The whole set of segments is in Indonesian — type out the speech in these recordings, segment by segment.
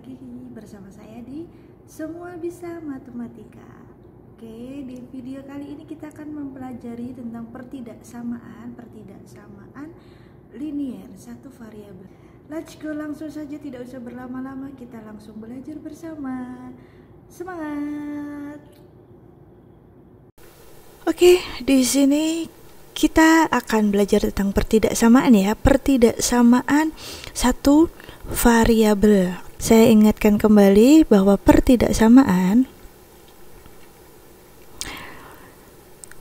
lagi bersama saya di Semua Bisa Matematika. Oke, di video kali ini kita akan mempelajari tentang pertidaksamaan linier satu variabel. Let's go, langsung saja, tidak usah berlama-lama, kita langsung belajar bersama. Semangat. Oke, di sini kita akan belajar tentang pertidaksamaan ya, pertidaksamaan satu variabel. Saya ingatkan kembali bahwa pertidaksamaan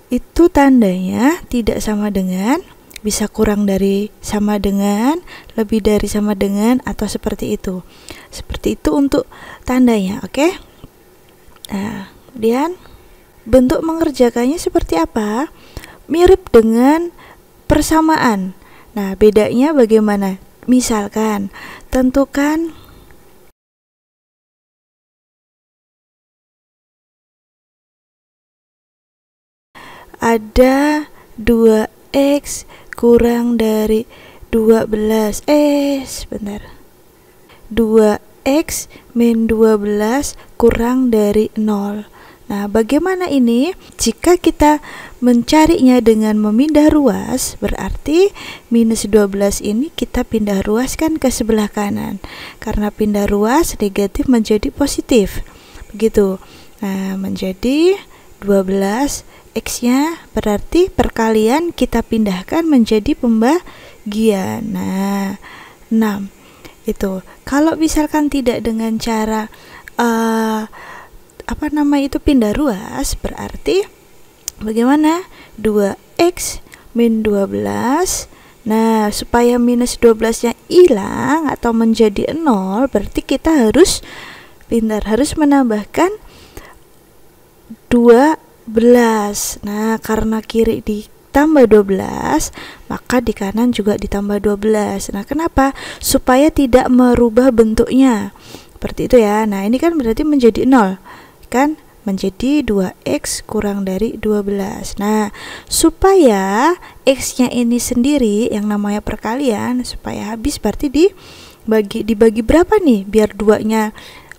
itu tandanya tidak sama dengan, bisa kurang dari sama dengan, lebih dari sama dengan, atau seperti itu. Seperti itu untuk tandanya, oke? Nah, kemudian bentuk mengerjakannya seperti apa? Mirip dengan persamaan. Nah, bedanya bagaimana? Misalkan, tentukan ada 2x kurang dari 12. Sebentar. 2x min 12 kurang dari 0. Nah, bagaimana ini? Jika kita mencarinya dengan memindah ruas, berarti minus 12 ini kita pindah ruaskan ke sebelah kanan. Karena pindah ruas, negatif menjadi positif. Begitu. Nah, menjadi 12, X-nya berarti perkalian kita pindahkan menjadi pembagian. Nah, 6. Itu. Kalau misalkan tidak dengan cara pindah ruas, berarti bagaimana? 2x min 12. Nah, supaya minus 12 nya hilang atau menjadi 0, berarti kita harus menambahkan 12. Nah, karena kiri ditambah 12, maka di kanan juga ditambah 12. Nah, kenapa? Supaya tidak merubah bentuknya seperti itu ya. Nah, ini kan berarti menjadi 0, kan? Menjadi 2x kurang dari 12. Nah, supaya x-nya ini sendiri yang namanya perkalian supaya habis, berarti dibagi berapa nih biar 2-nya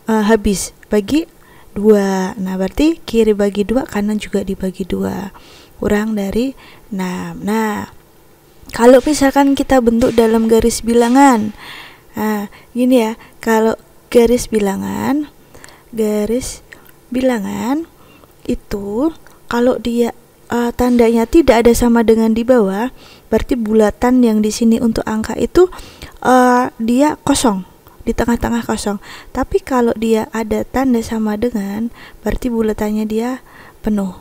habis? Bagi 2. Nah, berarti kiri bagi 2, kanan juga dibagi 2. Kurang dari 6. Nah, kalau misalkan kita bentuk dalam garis bilangan. Nah, gini ya, kalau garis bilangan itu kalau dia tandanya tidak ada sama dengan di bawah, berarti bulatan yang di sini untuk angka itu dia kosong, di tengah-tengah kosong. Tapi kalau dia ada tanda sama dengan, berarti bulatannya dia penuh.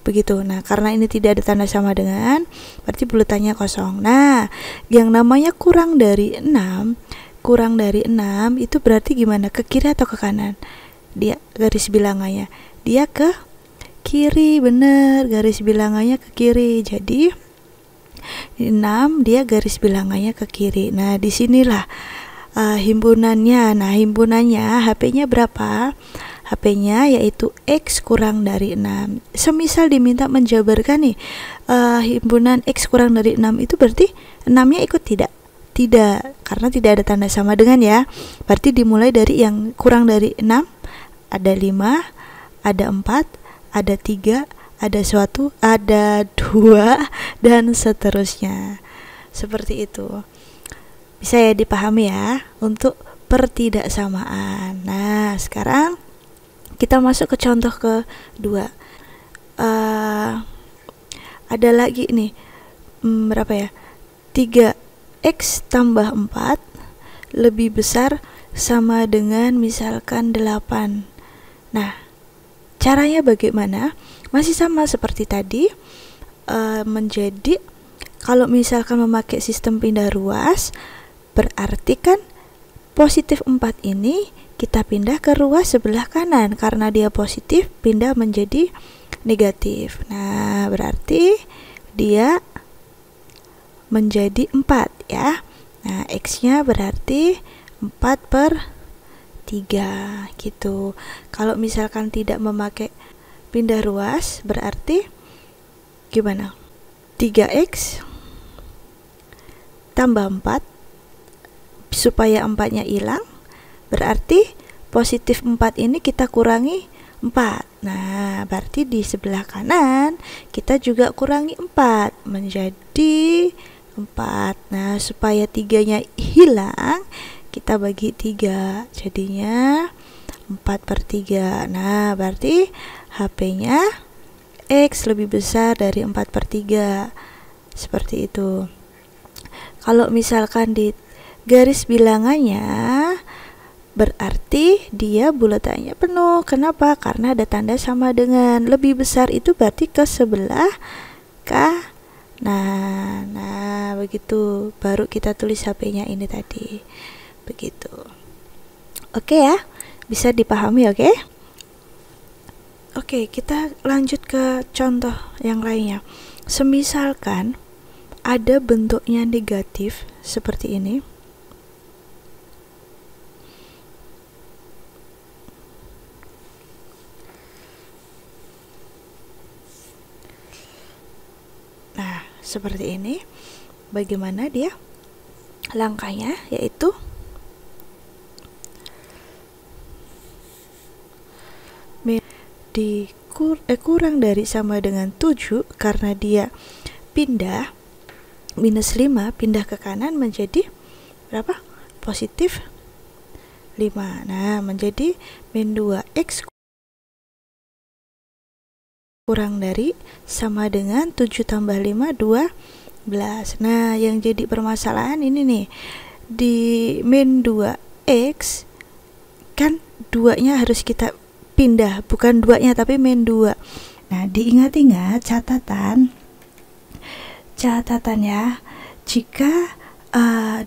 Begitu. Nah, karena ini tidak ada tanda sama dengan, berarti bulatannya kosong. Nah, yang namanya kurang dari 6 itu berarti gimana? Ke kiri atau ke kanan? Dia garis bilangannya dia ke kiri, bener, garis bilangannya ke kiri. Jadi 6 dia garis bilangannya ke kiri. Nah, disinilah himpunannya. Nah, himpunannya HP-nya berapa? HP-nya yaitu X kurang dari 6. Semisal diminta menjabarkan nih, himpunan X kurang dari 6 itu berarti 6-nya ikut tidak? Tidak, karena tidak ada tanda sama dengan ya. Berarti dimulai dari yang kurang dari 6. Ada 5, ada 4, ada 3, ada 1, ada 2, dan seterusnya. Seperti itu. Bisa ya dipahami ya untuk pertidaksamaan. Nah, sekarang kita masuk ke contoh kedua. Ada lagi nih, berapa ya? 3x tambah 4 lebih besar sama dengan misalkan 8. Nah, caranya bagaimana? Masih sama seperti tadi, menjadi kalau misalkan memakai sistem pindah ruas, berarti kan positif 4 ini kita pindah ke ruas sebelah kanan. Karena dia positif, pindah menjadi negatif. Nah, berarti dia menjadi 4 ya. Nah, X-nya berarti 4/3 gitu. Kalau misalkan tidak memakai pindah ruas, berarti gimana? 3x tambah 4 supaya 4-nya hilang, Berarti positif 4 ini kita kurangi 4. Nah, berarti di sebelah kanan kita juga kurangi 4 menjadi 4. Nah, supaya 3-nya hilang, kita bagi 3. Jadinya 4/3. Nah, berarti HP-nya X lebih besar dari 4/3. Seperti itu. Kalau misalkan di garis bilangannya, berarti dia bulatannya penuh. Kenapa? Karena ada tanda sama dengan. Lebih besar itu berarti ke sebelah kanan. Nah, begitu. Baru kita tulis HP-nya ini tadi. Begitu. Oke ya? Bisa dipahami, oke? Oke, kita lanjut ke contoh yang lainnya. Semisalkan ada bentuknya negatif seperti ini. Nah, seperti ini. Bagaimana dia? Langkahnya yaitu kurang dari sama dengan 7 karena dia pindah minus 5 pindah ke kanan menjadi berapa? Positif 5. Nah, menjadi min 2x kurang dari sama dengan 7 tambah 5 12. Nah, yang jadi permasalahan ini nih, di min 2x kan 2-nya harus kita pindah, bukan 2-nya tapi min 2. Nah, diingat-ingat catatan ya, jika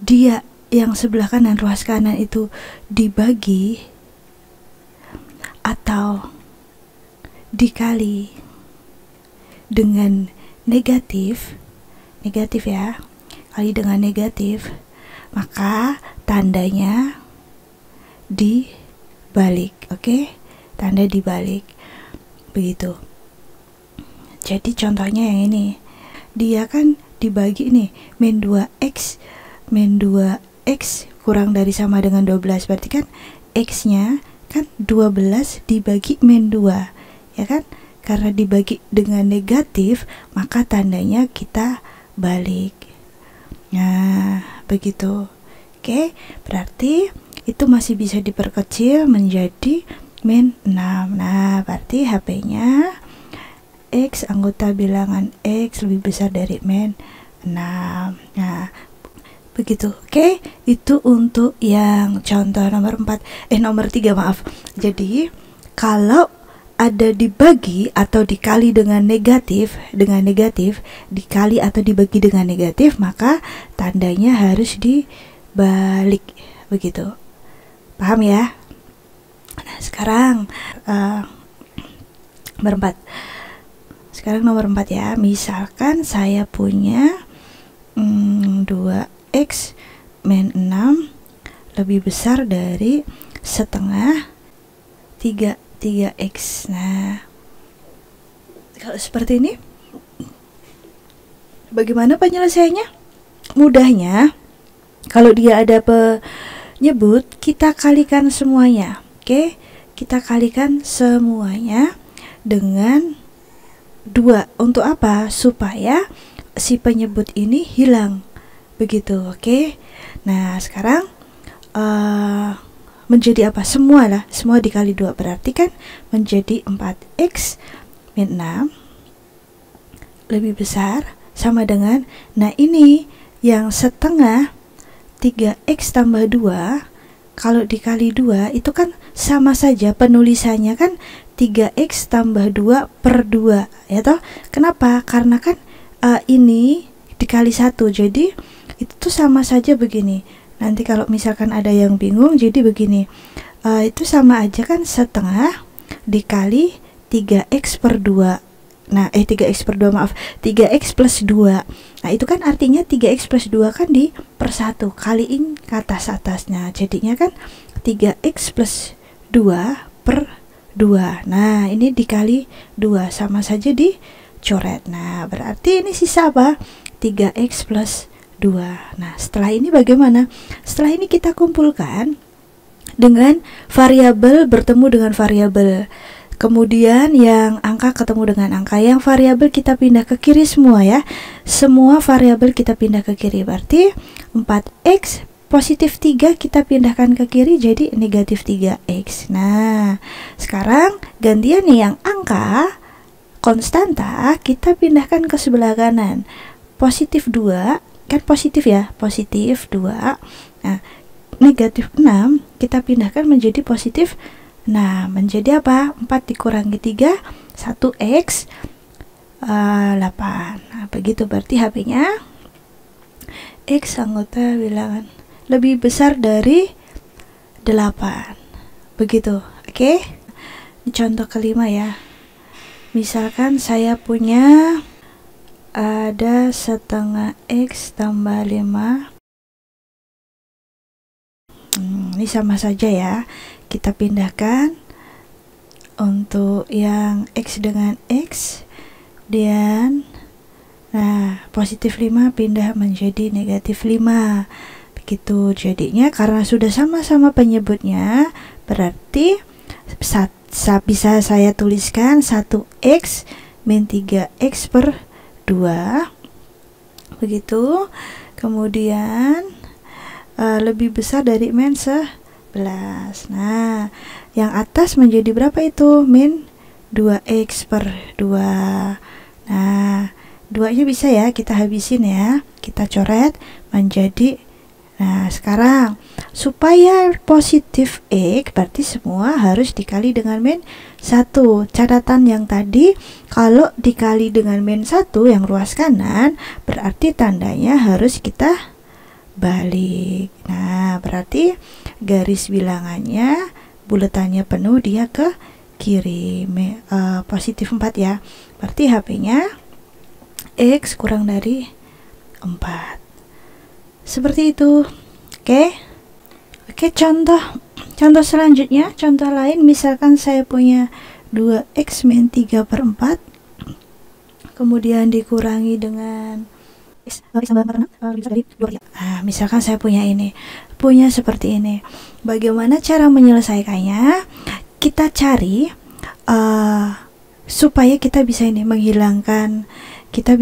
dia yang sebelah kanan, ruas kanan itu dibagi atau dikali dengan negatif ya, kali dengan negatif, maka tandanya dibalik. Oke? Tanda dibalik. Begitu. Jadi contohnya yang ini, dia kan dibagi nih, min 2x kurang dari sama dengan 12, berarti kan x-nya kan 12 dibagi min 2, ya kan? Karena dibagi dengan negatif, maka tandanya kita balik. Nah, begitu. Oke, berarti itu masih bisa diperkecil menjadi min 6. Nah, berarti HP-nya X, anggota bilangan X lebih besar dari min 6. Nah, begitu. Oke, itu untuk yang contoh nomor 3, maaf. Jadi, kalau ada dibagi atau dikali dengan negatif, dikali atau dibagi dengan negatif, maka tandanya harus dibalik. Begitu. Paham ya? Nah, sekarang nomor 4 ya. Misalkan saya punya 2x min 6 lebih besar dari setengah 3x. Nah, kalau seperti ini bagaimana penyelesaiannya? Mudahnya, kalau dia ada penyebut, kita kalikan semuanya. Oke, kita kalikan semuanya dengan 2. Untuk apa? Supaya si penyebut ini hilang. Begitu, oke. Nah, sekarang menjadi apa? Semua dikali 2, berarti kan menjadi 4x min 6 lebih besar sama dengan, nah ini yang setengah 3x tambah 2, kalau dikali 2 itu kan sama saja penulisannya kan 3x tambah 2 per 2, ya toh? Kenapa? Karena kan ini dikali 1, jadi itu tuh sama saja begini. Nanti kalau misalkan ada yang bingung, jadi begini, itu sama aja kan setengah dikali 3x per 2. Nah, 3x per 2, maaf, 3x plus 2. Nah, itu kan artinya 3x plus 2 kan di per 1, kaliin ke atasnya. Jadinya kan 3x plus 2 per 2. Nah, ini dikali 2, sama saja dicoret. Nah, berarti ini sisa apa? 3x plus 2. Nah, setelah ini bagaimana? Setelah ini kita kumpulkan dengan variabel bertemu dengan variabel. Kemudian yang angka ketemu dengan angka. Yang variabel kita pindah ke kiri semua ya. Semua variabel kita pindah ke kiri. Berarti 4x positif 3 kita pindahkan ke kiri jadi negatif 3x. Nah, sekarang gantian nih yang angka konstanta kita pindahkan ke sebelah kanan. Positif 2, kan positif ya, positif 2. Nah, negatif 6 kita pindahkan menjadi positif. Nah, menjadi apa? 4 dikurangi 3, 1x 8. Nah, begitu berarti HP-nya x anggota bilangan lebih besar dari 8. Begitu. Oke. Ini contoh kelima ya. Misalkan saya punya ada setengah x tambah 5. Ini sama saja ya. Kita pindahkan untuk yang x dengan x, dan nah positif 5 pindah menjadi negatif 5. Begitu jadinya, karena sudah sama-sama penyebutnya, berarti bisa saya tuliskan 1x min 3x per 2. Begitu. Kemudian lebih besar dari min 11. Nah, yang atas menjadi berapa itu? Min 2x per 2. Nah, 2-nya bisa ya kita habisin ya. Kita coret menjadi. Nah, sekarang supaya positif x berarti semua harus dikali dengan min 1. Catatan yang tadi, kalau dikali dengan min 1 yang ruas kanan, berarti tandanya harus kita balik. Nah, berarti garis bilangannya buletannya penuh, dia ke kiri. Positif 4 ya. Berarti HP-nya x kurang dari 4. Seperti itu. Oke, contoh selanjutnya, contoh lain, misalkan saya punya 2x min 3 per 4 kemudian dikurangi dengan nah, misalkan saya punya seperti ini. Bagaimana cara menyelesaikannya? Kita cari supaya kita bisa menghilangkan 4, kita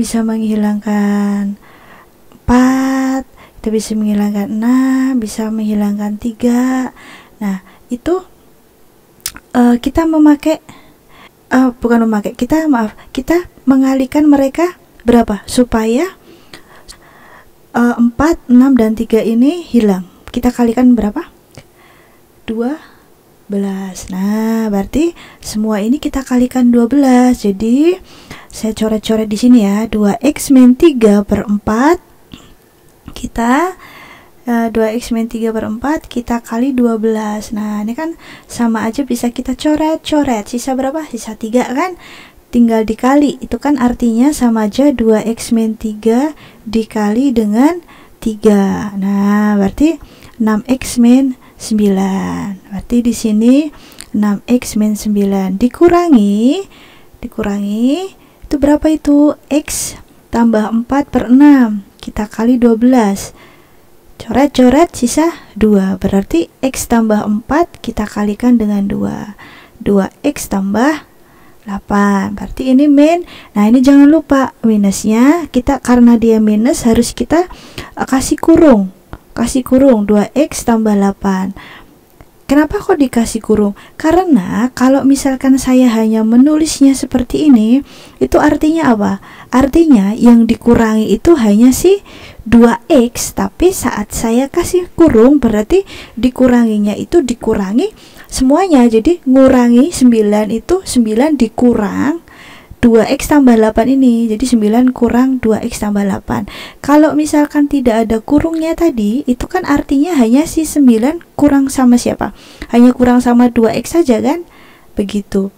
bisa menghilangkan 6, bisa menghilangkan 3. Nah, itu kita kita mengalihkan mereka berapa supaya 4, 6, dan 3 ini hilang. Kita kalikan berapa? 12. Nah, berarti semua ini kita kalikan 12. Jadi saya coret-coret di sini ya. 2x min 3 per 4 kita 2x min 3 per 4 kita kali 12. Nah, ini kan sama aja, bisa kita coret-coret. Sisa berapa? Sisa 3 kan? Tinggal dikali. Itu kan artinya sama aja 2x min 3 dikali dengan 3. Nah, berarti 6x min 9. Berarti di sini 6x min 9 dikurangi itu berapa itu? X tambah 4 per 6. Kita kali 12. Coret-coret sisa 2. Berarti x tambah 4 kita kalikan dengan 2. 2x tambah 8. Berarti ini min. Nah, ini jangan lupa minusnya. Kita karena dia minus harus kita kasih kurung. 2x tambah 8. Kenapa kok dikasih kurung? Karena kalau misalkan saya hanya menulisnya seperti ini, itu artinya apa? Artinya yang dikurangi itu hanya si 2x, tapi saat saya kasih kurung berarti dikuranginya itu dikurangi semuanya. Jadi ngurangi 9 itu 9 dikurang 2x tambah 8 ini. Jadi 9 kurang 2x tambah 8. Kalau misalkan tidak ada kurungnya tadi, itu kan artinya hanya si 9 kurang sama siapa? Hanya kurang sama 2x saja kan? Begitu.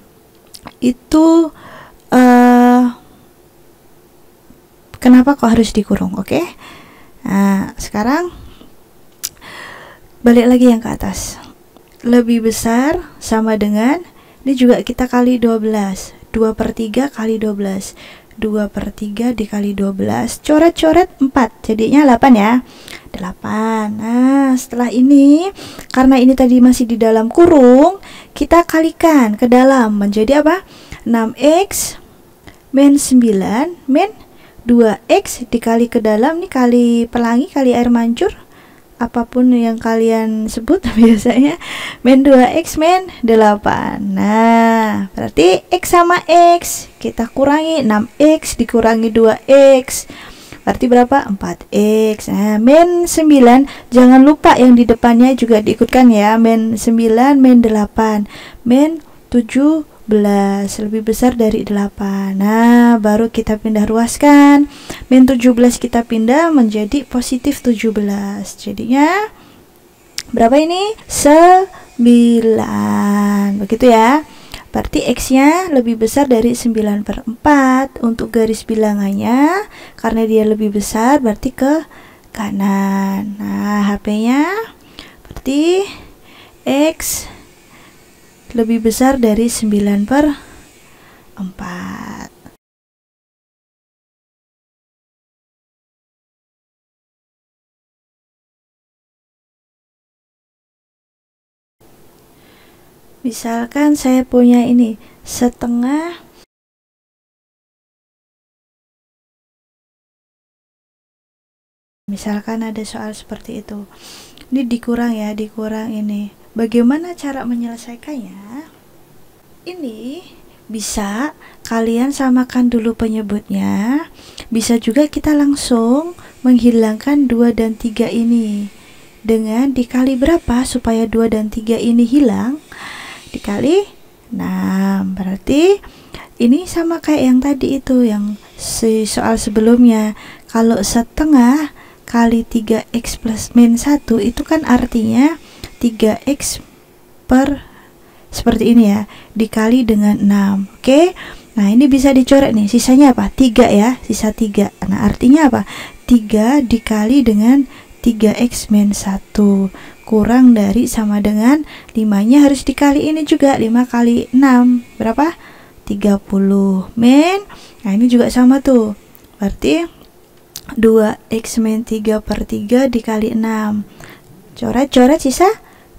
Itu kenapa kok harus dikurung? Oke. Nah, sekarang balik lagi yang ke atas. Lebih besar sama dengan, ini juga kita kali 12. 2/3 kali 12. 2/3 dikali 12, coret-coret 4, jadinya 8 ya, 8. Nah setelah ini, karena ini tadi masih di dalam kurung, kita kalikan ke dalam menjadi apa? 6x min 9 min 2x dikali ke dalam, nih kali pelangi, kali air mancur, apapun yang kalian sebut biasanya, min 2x min 8. Nah berarti x sama x kita kurangi, 6x dikurangi 2x berarti berapa? 4x. Nah min 9, jangan lupa yang di depannya juga diikutkan ya, min 9 min 8 min 17, lebih besar dari 8. Nah baru kita pindah ruaskan, min 17 kita pindah menjadi positif 17, jadinya berapa ini? 9, begitu ya. Berarti x nya lebih besar dari 9/4. Untuk garis bilangannya, karena dia lebih besar berarti ke kanan. Nah HP nya berarti x lebih besar dari 9/4. Misalkan saya punya ini setengah, misalkan ada soal seperti itu, ini dikurang ya, dikurang ini. Bagaimana cara menyelesaikannya? Ini bisa kalian samakan dulu penyebutnya, bisa juga kita langsung menghilangkan 2 dan 3 ini dengan dikali berapa supaya 2 dan 3 ini hilang? Dikali 6. Berarti ini sama kayak yang tadi itu, yang soal sebelumnya. Kalau setengah kali 3x plus min 1 itu kan artinya 3x per, seperti ini ya, dikali dengan 6. Oke. Nah ini bisa dicoret nih, sisanya apa? 3 ya, sisa 3. Nah artinya apa? 3 dikali dengan 3x min 1 kurang dari sama dengan 5 nya harus dikali ini juga, 5 kali 6 berapa? 30 min, nah ini juga sama tuh, berarti 2x min 3/3 dikali 6, coret-coret sisa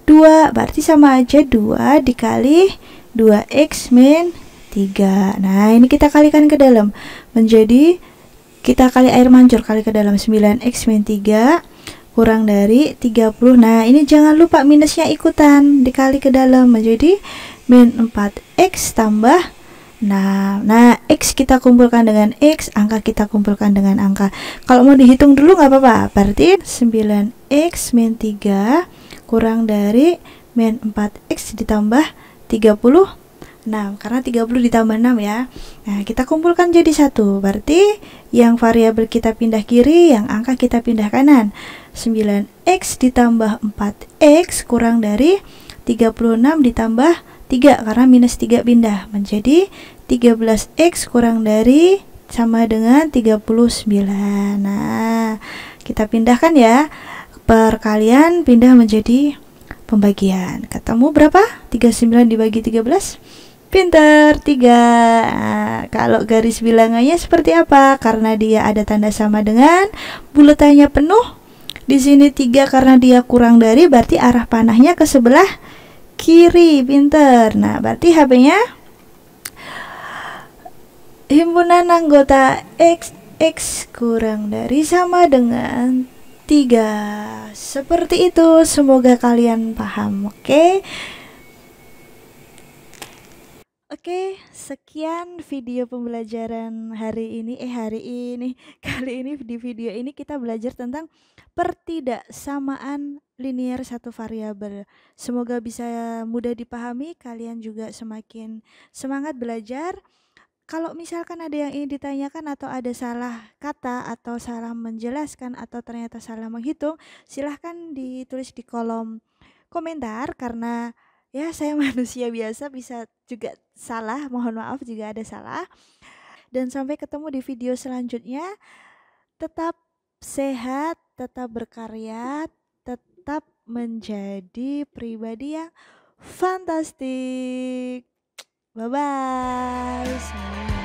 2, berarti sama aja 2 dikali 2x min 3. Nah ini kita kalikan ke dalam menjadi, kita kali air mancur, kali ke dalam, 9x min 3 kurang dari 30. Nah ini jangan lupa minusnya ikutan, dikali ke dalam menjadi min 4x tambah 6. Nah x kita kumpulkan dengan x, angka kita kumpulkan dengan angka. Kalau mau dihitung dulu nggak apa-apa, berarti 9x min 3 kurang dari min 4x ditambah 30. 6, karena 30 ditambah 6 ya. Nah kita kumpulkan jadi 1, berarti yang variabel kita pindah kiri, yang angka kita pindah kanan. 9x ditambah 4x kurang dari 36 ditambah 3, karena minus 3 pindah menjadi 13x kurang dari sama dengan 39. Nah kita pindahkan ya, perkalian pindah menjadi pembagian. Ketemu berapa? 39 dibagi 13, pinter, 3. Nah, kalau garis bilangannya seperti apa? Karena dia ada tanda sama dengan bulatannya penuh. Di sini 3 karena dia kurang dari, berarti arah panahnya ke sebelah kiri, pinter. Nah, berarti HP-nya himpunan anggota x kurang dari sama dengan 3. Seperti itu, semoga kalian paham. Oke, sekian video pembelajaran hari ini. Kali ini di video ini kita belajar tentang pertidaksamaan linear satu variabel. Semoga bisa mudah dipahami, kalian juga semakin semangat belajar. Kalau misalkan ada yang ingin ditanyakan atau ada salah kata atau salah menjelaskan atau ternyata salah menghitung, silahkan ditulis di kolom komentar, karena ya saya manusia biasa, bisa juga salah, mohon maaf jika ada salah. Dan sampai ketemu di video selanjutnya. Tetap sehat, tetap berkarya, tetap menjadi pribadi yang fantastik. Bye bye.